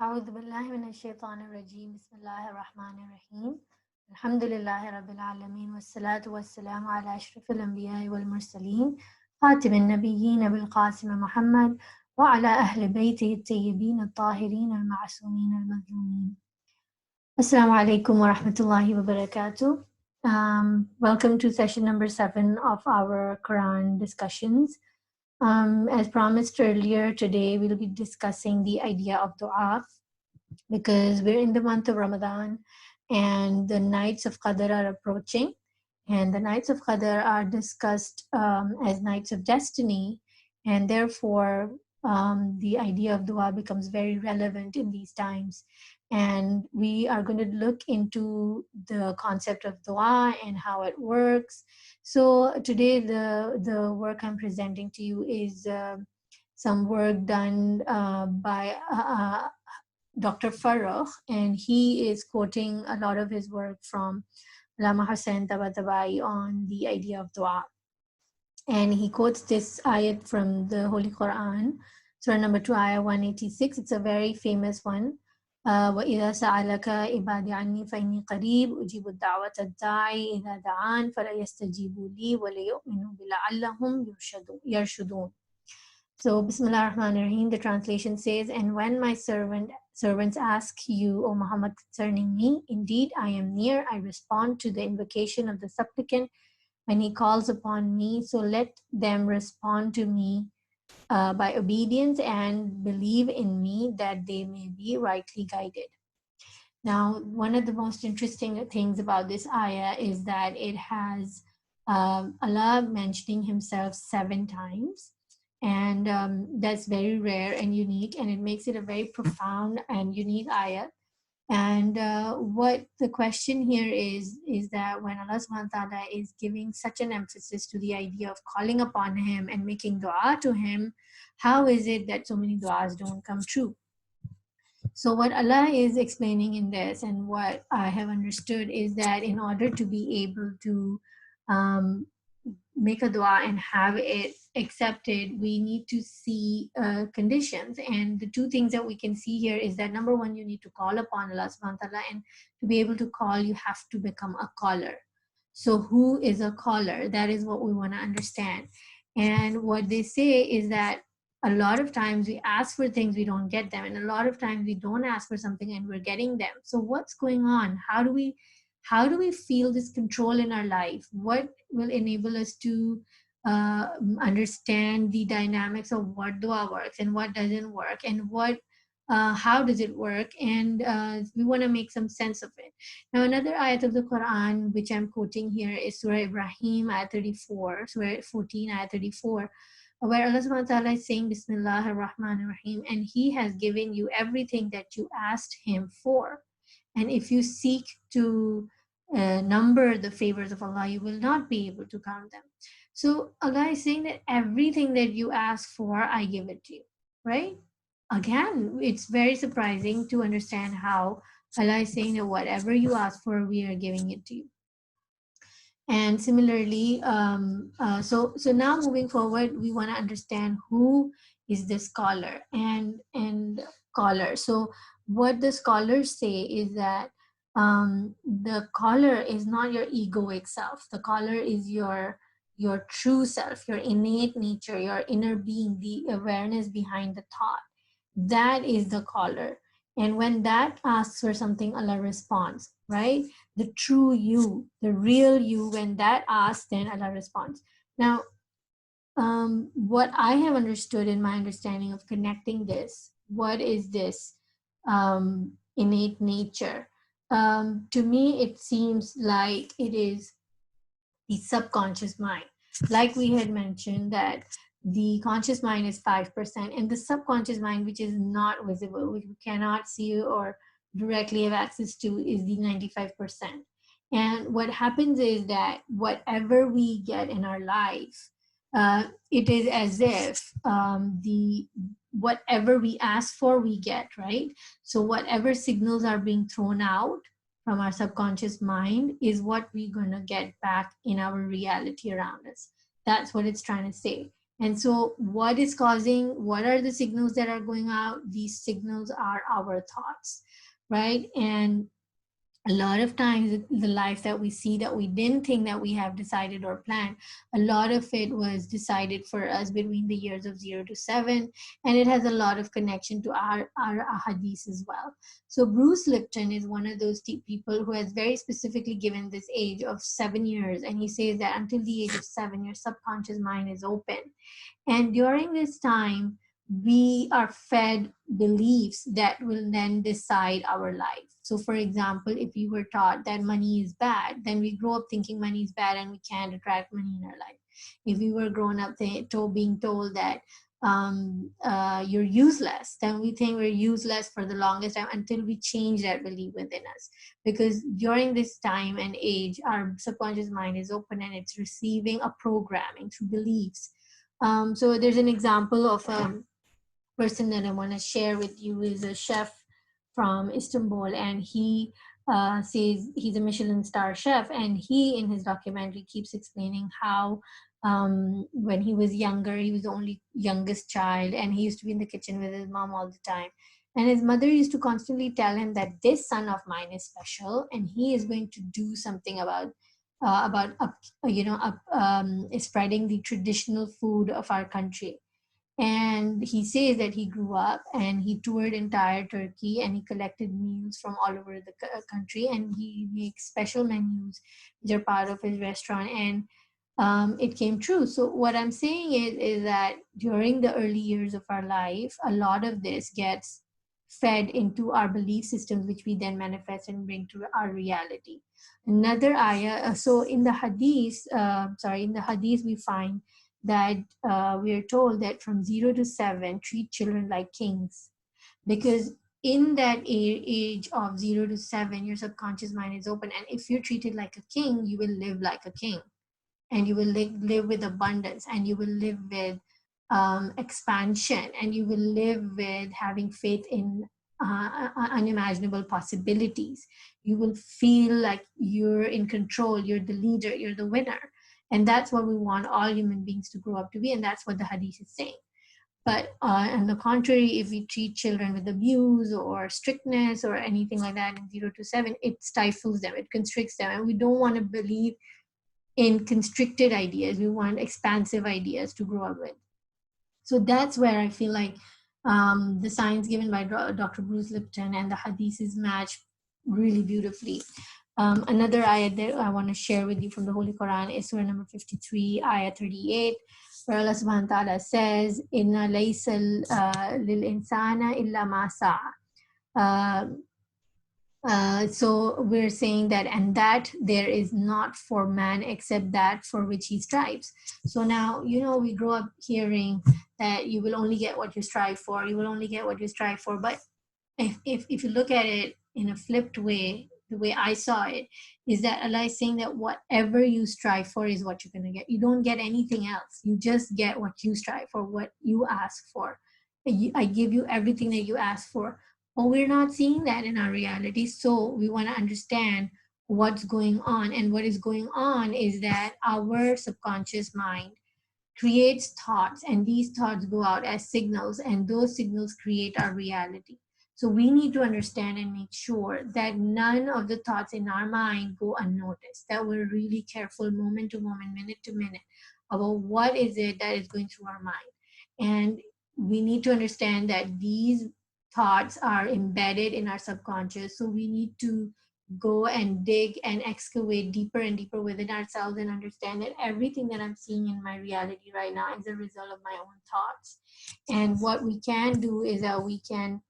أعوذ بالله من الشيطان الرجيم بسم الله الرحمن الرحيم الحمد لله رب العالمين والصلاة والسلام على أشرف الأنبياء والمرسلين خاتم النبيين بالقاسم محمد وعلى أهل بيته الطيبين الطاهرين المعصومين المظلومين. Assalamu alaikum wa rahmatullahi wa barakatuh. Welcome to session number 7 of our Quran discussions. As promised earlier, today we'll be discussing the idea of dua because we're in the month of Ramadan and the nights of Qadr are approaching. And the nights of Qadr are discussed as nights of destiny, and therefore the idea of dua becomes very relevant in these times. And we are going to look into the concept of dua and how it works. So today, the work I'm presenting to you is some work done by Dr. Farrokh, and he is quoting a lot of his work from Lama Hussain Tabatabai on the idea of dua. And he quotes this ayat from the Holy Quran, Surah number 2, ayah 186. It's a very famous one. وَإِذَا سَأَلَكَ عِبَادِي عَنِّي فَإِنِّي قَرِيبٌ أُجِيبُ الدَّعْوَةَ الدَّاعِي إِذَا دَعَانِ فَلْيَسْتَجِيبُوا لِي وَلْيُؤْمِنُوا بِي لَعَلَّهُمْ يَرْشُدُونَ. So, Bismillah ar-Rahman ar-Rahim, the translation says, and when my servants ask you, O Muhammad, concerning me, indeed I am near, I respond to the invocation of the supplicant when he calls upon me, so let them respond to me by obedience and believe in me that they may be rightly guided. Now, one of the most interesting things about this ayah is that it has Allah mentioning himself 7 times. And that's very rare and unique, and it makes it a very profound and unique ayah. And what the question here is that when Allah subhanahu wa ta'ala is giving such an emphasis to the idea of calling upon Him and making dua to Him, how is it that so many duas don't come true? So what Allah is explaining in this, and what I have understood, is that in order to be able to make a dua and have it accepted, we need to see conditions. And the 2 things that we can see here is that number 1, you need to call upon Allah subhanahu wa ta'ala, and to be able to call, you have to become a caller. So who is a caller? That is what we want to understand. And what they say is that a lot of times we ask for things, we don't get them, and a lot of times we don't ask for something and we're getting them. So what's going on? How do we feel this control in our life? What will enable us to understand the dynamics of what dua works and what doesn't work, and how does it work? And we want to make some sense of it. Now, another ayat of the Quran which I'm quoting here is Surah Ibrahim, ayat 34, Surah 14, ayat 34, where Allah subhanahu wa ta'ala is saying, Bismillah ar-Rahman ar-Rahim, and He has given you everything that you asked Him for. And if you seek to number the favors of Allah, you will not be able to count them. So Allah is saying that everything that you ask for, I give it to you, right? Again, it's very surprising to understand how Allah is saying that whatever you ask for, we are giving it to you. And similarly, so now moving forward, we want to understand who is the scholar and caller. So what the scholars say is that the caller is not your egoic self. The caller is your true self, your innate nature, your inner being, the awareness behind the thought. That is the caller. And when that asks for something, Allah responds, right? The true you, the real you, when that asks, then Allah responds. Now, what I have understood in my understanding of connecting this, what is this innate nature? To me, it seems like it is the subconscious mind. Like we had mentioned that the conscious mind is 5%, and the subconscious mind, which is not visible, which we cannot see or directly have access to, is the 95%. And what happens is that whatever we get in our life, it is as if whatever we ask for, we get, right? So whatever signals are being thrown out from our subconscious mind is what we're going to get back in our reality around us. That's what it's trying to say. And so what is causing, what are the signals that are going out? These signals are our thoughts, right? And a lot of times the life that we see that we didn't think that we have decided or planned, a lot of it was decided for us between the years of 0 to 7, and it has a lot of connection to our hadith as well. So Bruce Lipton is one of those people who has very specifically given this age of 7 years, and he says that until the age of 7 your subconscious mind is open, and during this time, we are fed beliefs that will then decide our life. So, for example, if we were taught that money is bad, then we grow up thinking money is bad and we can't attract money in our life. If we were grown up being told that you're useless, then we think we're useless for the longest time until we change that belief within us. Because during this time and age, our subconscious mind is open and it's receiving a programming through beliefs. So there's an example of a person that I want to share with you is a chef from Istanbul, and he says he's a Michelin star chef, and he in his documentary keeps explaining how when he was younger, he was the only youngest child, and he used to be in the kitchen with his mom all the time. And his mother used to constantly tell him that this son of mine is special, and he is going to do something about spreading the traditional food of our country. And he says that he grew up and he toured entire Turkey and he collected meals from all over the country, and he makes special menus which are part of his restaurant, and it came true. So what I'm saying is that during the early years of our life, a lot of this gets fed into our belief systems, which we then manifest and bring to our reality. Another ayah, so in the hadith, we find that we are told that from 0 to 7, treat children like kings, because in that age of 0 to 7, your subconscious mind is open, and if you're treated like a king, you will live like a king, and you will live with abundance, and you will live with expansion, and you will live with having faith in unimaginable possibilities. You will feel like you're in control, you're the leader, you're the winner. And that's what we want all human beings to grow up to be, and that's what the hadith is saying. But on the contrary, if we treat children with abuse or strictness or anything like that in 0 to 7, it stifles them, it constricts them, and we don't want to believe in constricted ideas. We want expansive ideas to grow up with. So that's where I feel like the science given by Dr. Bruce Lipton and the hadiths match really beautifully. Another ayat that I want to share with you from the Holy Quran is Surah number 53, ayah 38, where Allah subhanahu wa ta'ala says, Inna laysa lil insana illa ma sa'a. So we're saying that, and that there is not for man except that for which he strives. So now, we grow up hearing that you will only get what you strive for, you will only get what you strive for. But if you look at it in a flipped way, the way I saw it, is that Allah is saying that whatever you strive for is what you're going to get. You don't get anything else. You just get what you strive for, what you ask for. I give you everything that you ask for. But we're not seeing that in our reality. So we want to understand what's going on. And what is going on is that our subconscious mind creates thoughts, and these thoughts go out as signals, and those signals create our reality. So we need to understand and make sure that none of the thoughts in our mind go unnoticed, that we're really careful moment to moment, minute to minute about what is it that is going through our mind. And we need to understand that these thoughts are embedded in our subconscious. So we need to go and dig and excavate deeper and deeper within ourselves and understand that everything that I'm seeing in my reality right now is a result of my own thoughts. And what we can do is that we can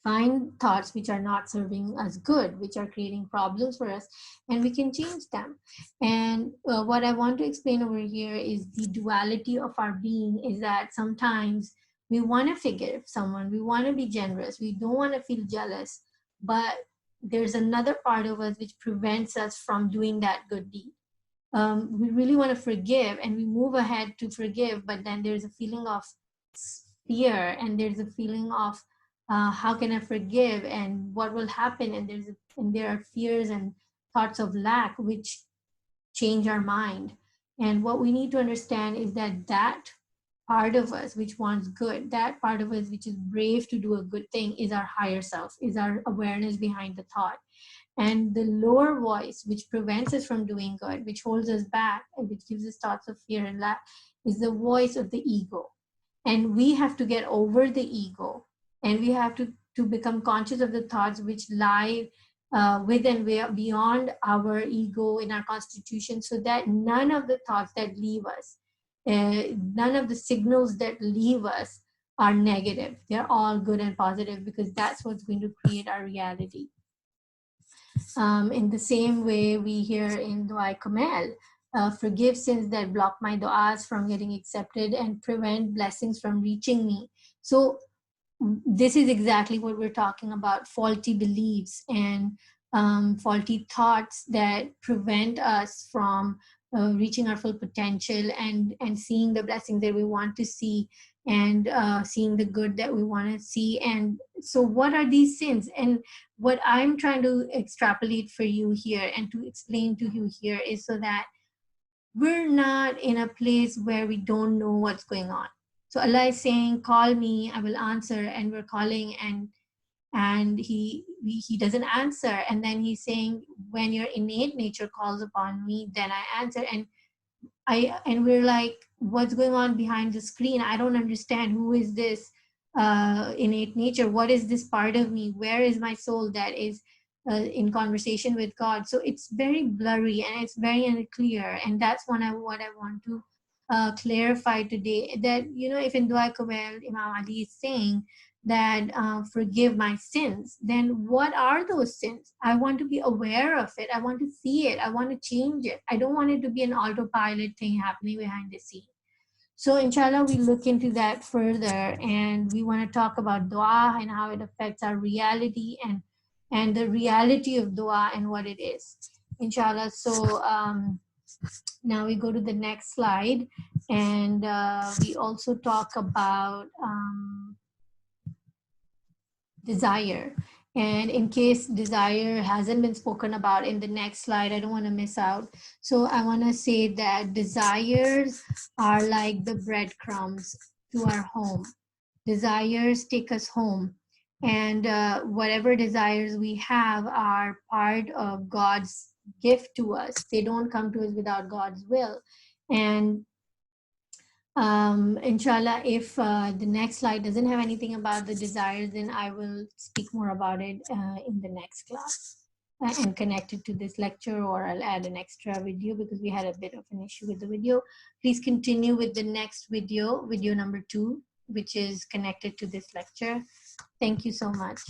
find thoughts which are not serving us good, which are creating problems for us, and we can change them. And what I want to explain over here is the duality of our being, is that sometimes we want to forgive someone, we want to be generous, we don't want to feel jealous, but there's another part of us which prevents us from doing that good deed. We really want to forgive, and we move ahead to forgive, but then there's a feeling of fear, and there's a feeling of how can I forgive, and what will happen, and there are fears and thoughts of lack which change our mind. And what we need to understand is that part of us which wants good, that part of us which is brave to do a good thing, is our higher self, is our awareness behind the thought. And the lower voice, which prevents us from doing good, which holds us back, and which gives us thoughts of fear and lack, is the voice of the ego. And we have to get over the ego, and we have to become conscious of the thoughts which lie with and beyond our ego in our constitution, so that none of the thoughts that leave us, none of the signals that leave us are negative. They're all good and positive, because that's what's going to create our reality. In the same way, we hear in Dua Kamel, forgive sins that block my du'as from getting accepted and prevent blessings from reaching me. So this is exactly what we're talking about: faulty beliefs and faulty thoughts that prevent us from reaching our full potential and seeing the blessings that we want to see, and seeing the good that we want to see. And so what are these sins? And what I'm trying to extrapolate for you here and to explain to you here is so that we're not in a place where we don't know what's going on. So Allah is saying, call me, I will answer, and we're calling, and he doesn't answer. And then he's saying, when your innate nature calls upon me, then I answer. And we're like, what's going on behind the screen? I don't understand. Who is this innate nature? What is this part of me? Where is my soul that is in conversation with God? So it's very blurry and it's very unclear. And that's what I want to clarify today. That, if in Dua Qabel, Imam Ali is saying that forgive my sins, then what are those sins? I want to be aware of it. I want to see it. I want to change it. I don't want it to be an autopilot thing happening behind the scene. So inshallah, we look into that further, and we want to talk about dua and how it affects our reality, and the reality of dua and what it is, inshallah. So now we go to the next slide, and we also talk about desire. And in case desire hasn't been spoken about in the next slide, I don't want to miss out. So I want to say that desires are like the breadcrumbs to our home. Desires take us home. And whatever desires we have are part of God's gift to us. They don't come to us without God's will. And inshallah, if the next slide doesn't have anything about the desires, then I will speak more about it in the next class and connect it to this lecture, or I'll add an extra video because we had a bit of an issue with the video. Please continue with the next video, video number 2, which is connected to this lecture. Thank you so much.